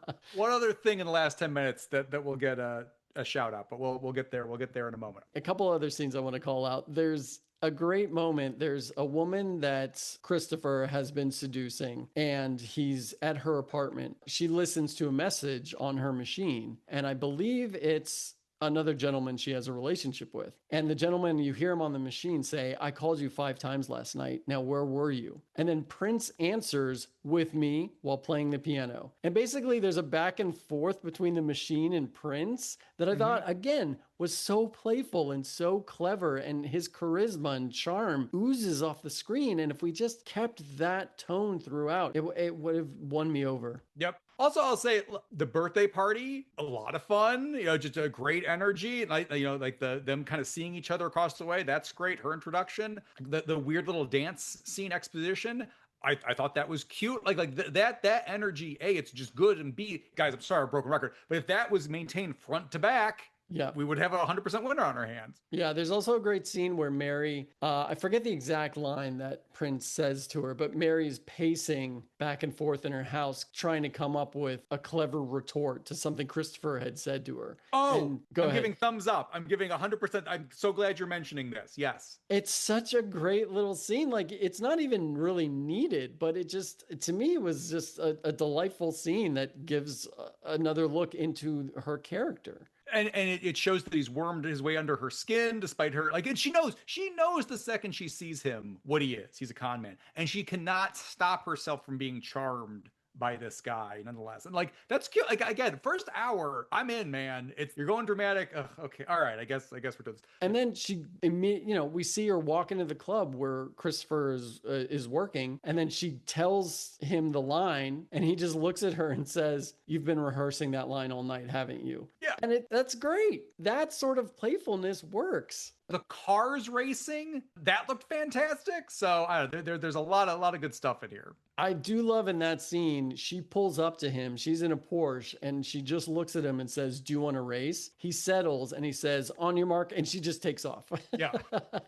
thing in the last 10 minutes that will get a shout out, but we'll get there. We'll get there in a moment. A couple other scenes I want to call out. There's a great moment. There's a woman that Christopher has been seducing, and he's at her apartment. She listens to a message on her machine, and I believe it's another gentleman she has a relationship with. And the gentleman, you hear him on the machine say, "I called you 5 times last night. Now, where were you?" And then Prince answers, "With me," while playing the piano. And basically, there's a back and forth between the machine and Prince that I thought, again, was so playful and so clever. And his charisma and charm oozes off the screen. And if we just kept that tone throughout, it would have won me over. Yep. Also, I'll say the birthday party, a lot of fun, just a great energy. Like, like them kind of seeing each other across the way. That's great. Her introduction, the weird little dance scene exposition. I thought that was cute. That energy, A, it's just good. And B, guys, I'm sorry, broken record, but if that was maintained front to back, yeah, we would have a 100% winner on our hands. Yeah, there's also a great scene where Mary, I forget the exact line that Prince says to her, but Mary's pacing back and forth in her house, trying to come up with a clever retort to something Christopher had said to her. Oh, I'm giving thumbs up. I'm giving 100%. I'm so glad you're mentioning this. Yes. It's such a great little scene. Like, it's not even really needed, but it just, to me, it was just a delightful scene that gives another look into her character. And it shows that he's wormed his way under her skin, despite her, and she knows the second she sees him what he is. He's a con man, and she cannot stop herself from being charmed by this guy nonetheless. And that's cute. Again, first hour, I'm in, man. You're going dramatic. Ugh, okay. All right. I guess we're doing this. And then she we see her walk into the club where Christopher is working. And then she tells him the line, and he just looks at her and says, "You've been rehearsing that line all night, haven't you?" Yeah. And that's great. That sort of playfulness works. The cars racing, that looked fantastic. So I don't know, there's a lot of good stuff in here. I do love in that scene, she pulls up to him. She's in a Porsche, and she just looks at him and says, "Do you want to race?" He settles and he says, "On your mark," and she just takes off. Yeah.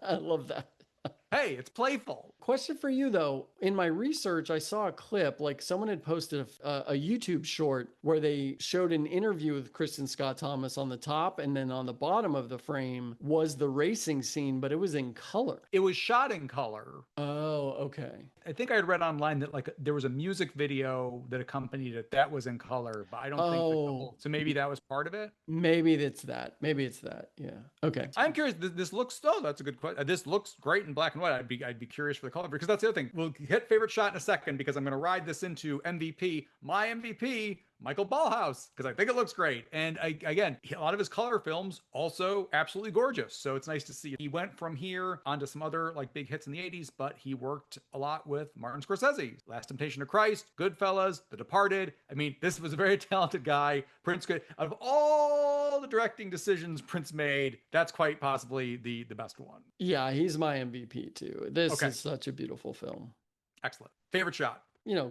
I love that. Hey, it's playful. Question for you, though. In my research, I saw a clip, someone had posted a YouTube short where they showed an interview with Kristen Scott Thomas on the top, and then on the bottom of the frame was the racing scene, but it was in color. It was shot in color. Oh, okay. I think I had read online that there was a music video that accompanied it that was in color, but I don't think so maybe that was part of it. Maybe it's that. Yeah. Okay. I'm curious. This looks that's a good question. This looks great in black and white. I'd be curious for the color, because that's the other thing. We'll hit favorite shot in a second, because I'm going to ride this into MVP. My MVP, Michael Ballhaus, because I think it looks great. And again, a lot of his color films also absolutely gorgeous. So it's nice to see. He went from here onto some other big hits in the 80s, but he worked a lot with Martin Scorsese. Last Temptation of Christ, Goodfellas, The Departed. I mean, this was a very talented guy. Prince could, out of all the directing decisions Prince made, that's quite possibly the best one. Yeah, he's my MVP too. This is such a beautiful film. Excellent. Favorite shot?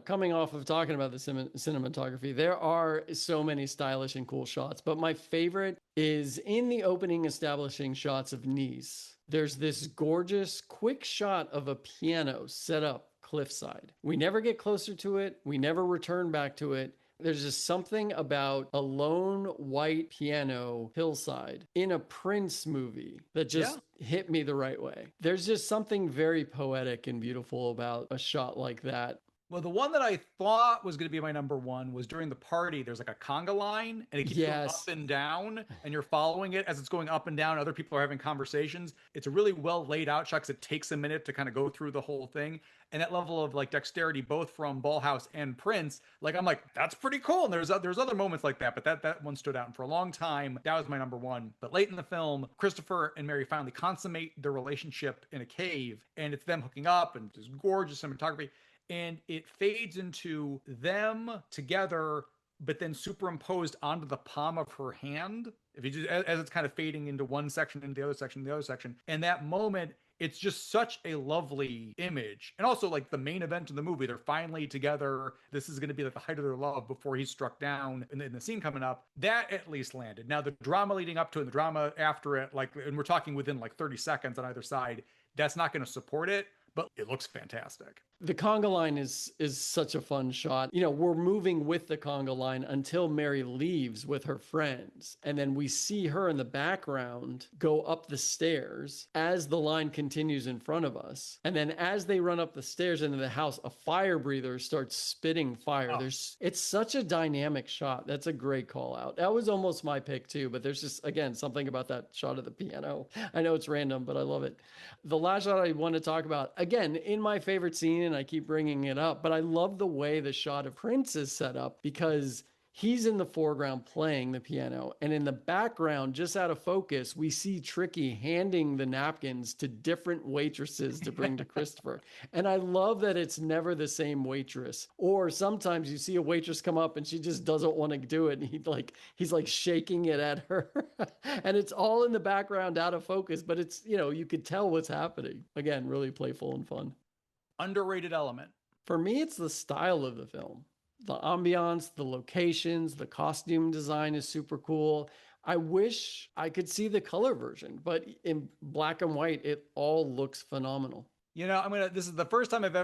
Coming off of talking about the cinematography, there are so many stylish and cool shots, but my favorite is in the opening establishing shots of Nice. There's this gorgeous quick shot of a piano set up cliffside. We never get closer to it. We never return back to it. There's just something about a lone white piano hillside in a Prince movie that just hit me the right way. There's just something very poetic and beautiful about a shot like that. Well, the one that I thought was going to be my number one was during the party. There's a conga line, and it keeps going up and down, and you're following it as it's going up and down. Other people are having conversations. It's a really well laid out shot, because it takes a minute to kind of go through the whole thing. And that level of dexterity, both from Ballhaus and Prince, I'm like, that's pretty cool. And there's other moments like that, but that one stood out. And for a long time, that was my number one. But late in the film, Christopher and Mary finally consummate their relationship in a cave, and it's them hooking up, and this gorgeous cinematography. And it fades into them together, but then superimposed onto the palm of her hand. If you just, as it's kind of fading into one section, into the other section. And that moment, it's just such a lovely image. And also the main event of the movie, they're finally together. This is going to be the height of their love before he's struck down in the scene coming up. That at least landed. Now the drama leading up to it and the drama after it, and we're talking within 30 seconds on either side, that's not going to support it. But it looks fantastic. The conga line is such a fun shot. You know, we're moving with the conga line until Mary leaves with her friends. And then we see her in the background go up the stairs as the line continues in front of us. And then as they run up the stairs into the house, a fire breather starts spitting fire. Oh. It's such a dynamic shot. That's a great call out. That was almost my pick too, but there's just, again, something about that shot of the piano. I know it's random, but I love it. The last shot I want to talk about, again, in my favorite scene, and I keep bringing it up, but I love the way the shot of Prince is set up because he's in the foreground playing the piano. And in the background, just out of focus, we see Tricky handing the napkins to different waitresses to bring to Christopher. And I love that it's never the same waitress. Or sometimes you see a waitress come up and she just doesn't want to do it. And he's like shaking it at her. And it's all in the background out of focus, but it's, you know, you could tell what's happening. Again, really playful and fun. Underrated element. For me, it's the style of the film. The ambiance, the locations, the costume design is super cool. I wish I could see the color version, but in black and white, it all looks phenomenal. You know, this is the first time we've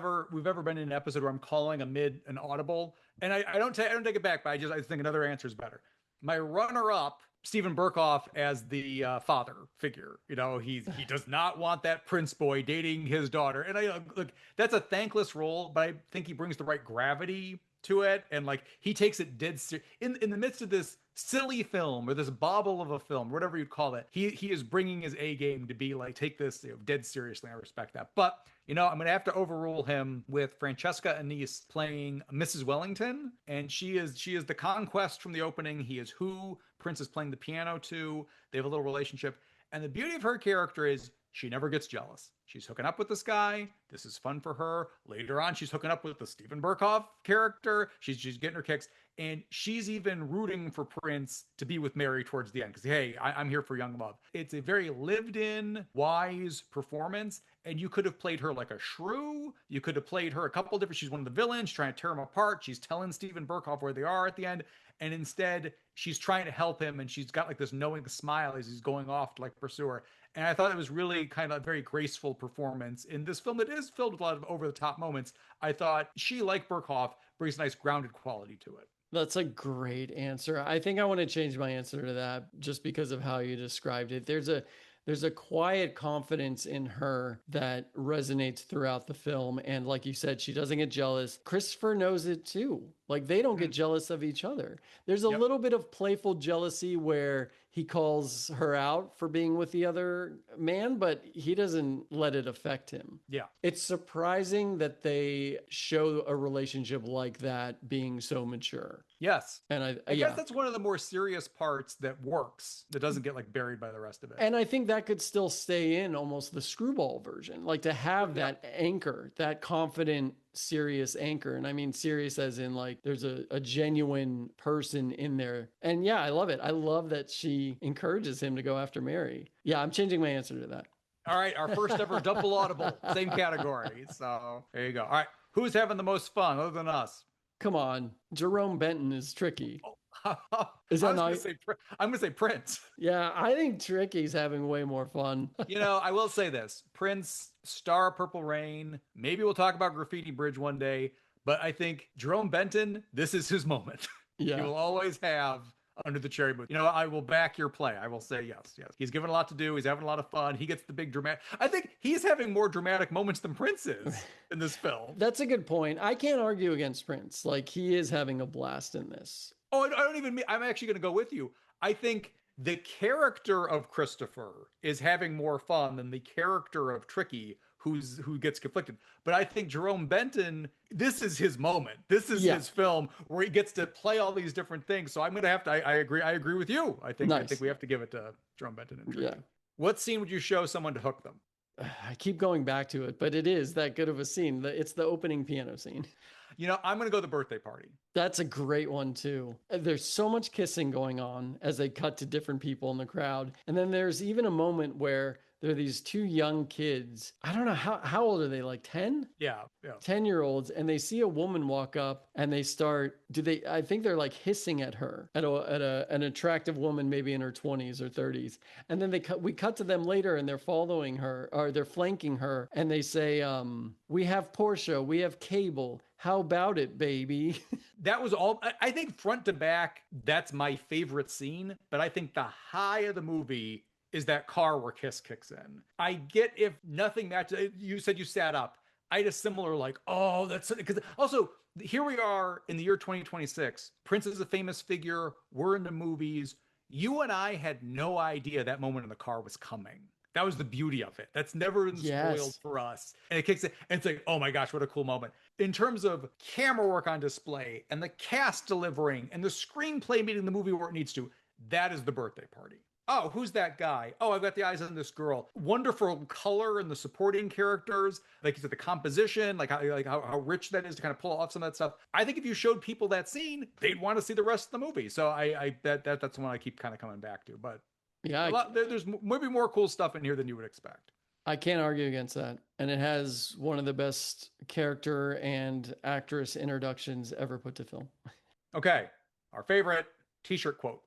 ever been in an episode where I'm calling an audible, and I don't take it back, but I think another answer is better. My runner-up, Stephen Burkhoff as the father figure. You know, he does not want that Prince boy dating his daughter, and look, that's a thankless role, but I think he brings the right gravity to it, and like he takes it dead serious in the midst of this silly film or this bauble of a film, whatever you'd call it. He is bringing his A game to be like, take this, you know, dead seriously. I respect that, but you know, I'm gonna have to overrule him with Francesca Anise playing Mrs. Wellington, and she is the conquest from the opening. He is who Prince is playing the piano to. They have a little relationship, and the beauty of her character is she never gets jealous. She's hooking up with this guy. This is fun for her. Later on, she's hooking up with the Stephen Burkhoff character. She's getting her kicks. And she's even rooting for Prince to be with Mary towards the end. Because, hey, I'm here for young love. It's a very lived-in, wise performance. And you could have played her like a shrew. You could have played her a couple different... She's one of the villains, trying to tear him apart. She's telling Stephen Burkhoff where they are at the end. And instead, she's trying to help him. And she's got like this knowing smile as he's going off to like pursue her. And I thought it was really kind of a very graceful performance in this film that is filled with a lot of over-the-top moments. I thought she, like Burkhoff, brings a nice grounded quality to it. That's a great answer. I think I want to change my answer to that just because of how you described it. There's a quiet confidence in her that resonates throughout the film. And like you said, she doesn't get jealous. Christopher knows it too. Like they don't get jealous of each other. There's a little bit of playful jealousy where he calls her out for being with the other man, but he doesn't let it affect him. Yeah. It's surprising that they show a relationship like that being so mature. Yes. And I guess that's one of the more serious parts that works, that doesn't get like buried by the rest of it. And I think that could still stay in almost the screwball version, like to have that anchor, that confident, serious anchor. And I mean serious as in like there's a genuine person in there. And yeah, I love it. I love that she encourages him to go after Mary. Yeah, I'm changing my answer to that. All right, our first ever double audible, same category. So there you go. All right, who's having the most fun other than us? Come on, Jerome Benton is Tricky. Is that I'm gonna say Prince. Yeah, I think Tricky's having way more fun. You know, I will say this: Prince, star Purple Rain. Maybe we'll talk about Graffiti Bridge one day, but I think Jerome Benton, this is his moment. Yeah, he will always have Under the Cherry Moon. You know, I will back your play. I will say yes. He's given a lot to do. He's having a lot of fun. He gets the big dramatic. I think he's having more dramatic moments than Prince is in this film. That's a good point. I can't argue against Prince. Like he is having a blast in this. Oh, I don't even mean, I'm actually going to go with you. I think the character of Christopher is having more fun than the character of Tricky, who gets conflicted. But I think Jerome Benton, this is his moment. This is his film where he gets to play all these different things. So I'm going to have to, I agree with you. I think we have to give it to Jerome Benton and Tricky. Yeah. What scene would you show someone to hook them? I keep going back to it, but it is that good of a scene. It's the opening piano scene. You know, I'm going to go the birthday party. That's a great one too. There's so much kissing going on as they cut to different people in the crowd. And then there's even a moment where They're these two young kids. I don't know how old are they? Like 10? Yeah. 10-year-olds, and they see a woman walk up and they start, I think they're like hissing at her, at an attractive woman, maybe in her 20s or 30s. And then we cut to them later and they're following her, or they're flanking her, and they say, we have Porsche, we have cable. How about it, baby? That was all. I think front to back, that's my favorite scene. But I think the high of the movie is that car where Kiss kicks in. I get if nothing matches. You said you sat up. I had a similar like, oh, that's because also here we are in the year 2026. Prince is a famous figure. We're in the movies. You and I had no idea that moment in the car was coming. That was the beauty of it. That's never been spoiled for us. And it kicks in, and it's like, oh my gosh, what a cool moment. In terms of camera work on display and the cast delivering and the screenplay meeting the movie where it needs to, that is the birthday party. Oh, who's that guy? Oh, I've got the eyes on this girl. Wonderful color in the supporting characters. Like you said, the composition, like how rich that is to kind of pull off some of that stuff. I think if you showed people that scene, they'd want to see the rest of the movie. So I bet that's one I keep kind of coming back to. But yeah, there's maybe more cool stuff in here than you would expect. I can't argue against that. And it has one of the best character and actress introductions ever put to film. Okay. Our favorite t-shirt quote.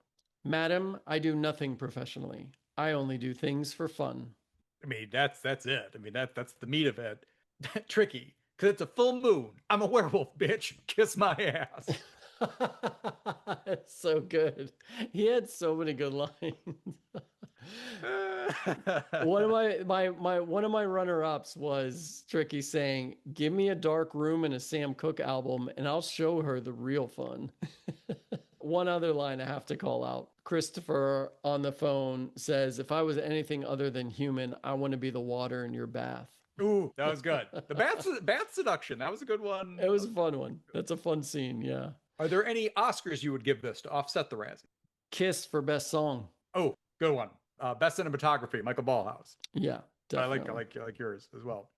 Madam, I do nothing professionally. I only do things for fun. I mean, that's it. I mean, that's the meat of it. Tricky, because it's a full moon. I'm a werewolf, bitch. Kiss my ass. It's so good. He had so many good lines. One of my runner-ups was Tricky saying, "Give me a dark room and a Sam Cooke album, and I'll show her the real fun." One other line I have to call out. Christopher on the phone says, "If I was anything other than human, I want to be the water in your bath." Ooh, that was good. The bath seduction. That was a good one. It was a fun one. That's a fun scene. Yeah. Are there any Oscars you would give this to offset the Razzie? Kiss for best song. Oh, good one. Best cinematography, Michael Ballhaus. Yeah, definitely. I like yours as well.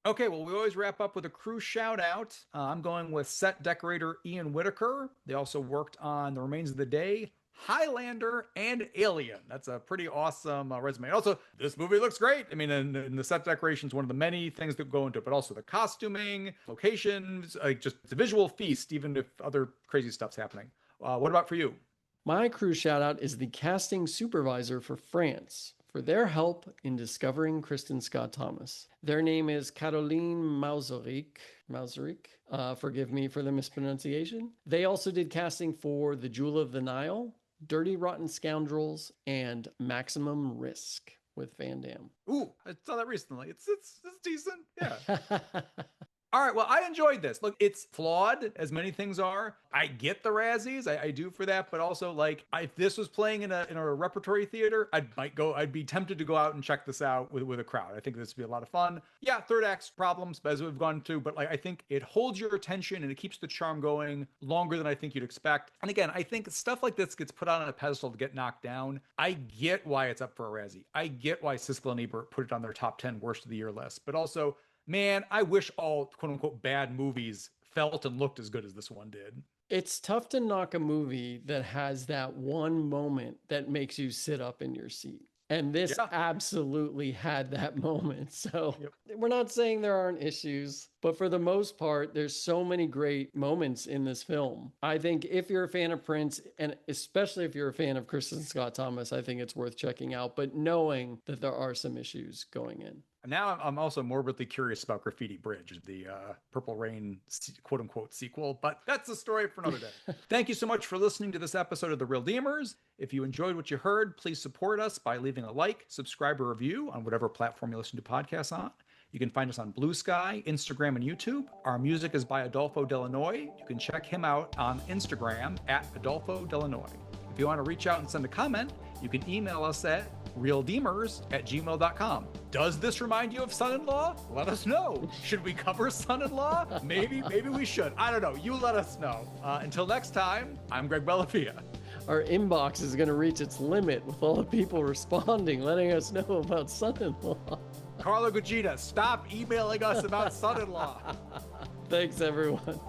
Okay, well, we always wrap up with a crew shout out. I'm going with set decorator Ian Whitaker. They also worked on The Remains of the Day, Highlander, and Alien. That's a pretty awesome resume. And also, this movie looks great. I mean, and the set decoration is one of the many things that go into it, but also the costuming, locations, just it's a visual feast, even if other crazy stuff's happening. What about for you? My crew shout out is the casting supervisor for France for their help in discovering Kristen Scott Thomas. Their name is Caroline Mauseric. Forgive me for the mispronunciation. They also did casting for The Jewel of the Nile, Dirty Rotten Scoundrels, and Maximum Risk with Van Damme. Ooh, I saw that recently. It's decent. Yeah. All right, well, I enjoyed this. Look, it's flawed, as many things are. I get the Razzies, I do for that, but also, like, if this was playing in a repertory theater, I'd be tempted to go out and check this out with a crowd. I think this would be a lot of fun. Yeah, third act's problems, as we've gone to, but like I think it holds your attention and it keeps the charm going longer than I think you'd expect. And again, I think stuff like this gets put on a pedestal to get knocked down. I get why it's up for a Razzie. I get why Siskel and Ebert put it on their top 10 worst of the year list, but also, man, I wish all quote unquote bad movies felt and looked as good as this one did. It's tough to knock a movie that has that one moment that makes you sit up in your seat. And this absolutely had that moment. So we're not saying there aren't issues, but for the most part, there's so many great moments in this film. I think if you're a fan of Prince, and especially if you're a fan of Kristen Scott Thomas, I think it's worth checking out, but knowing that there are some issues going in. Now I'm also morbidly curious about Graffiti Bridge, the Purple Rain quote-unquote sequel, but that's a story for another day. Thank you so much for listening to this episode of The Reeldemers. If you enjoyed what you heard, please support us by leaving a like, subscribe, or review on whatever platform you listen to podcasts on. You can find us on Blue Sky, Instagram, and YouTube. Our music is by Adolfo Delanoy. You can check him out on Instagram at Adolfo Delanoy. If you want to reach out and send a comment, you can email us at reeldemers@gmail.com. Does this remind you of Son-in-Law? Let us know. Should we cover Son-in-Law? Maybe we should. I don't know. You let us know. Until next time, I'm Greg Bellavia. Our inbox is going to reach its limit with all the people responding, letting us know about Son-in-Law. Carla Gugino, stop emailing us about Son-in-Law. Thanks, everyone.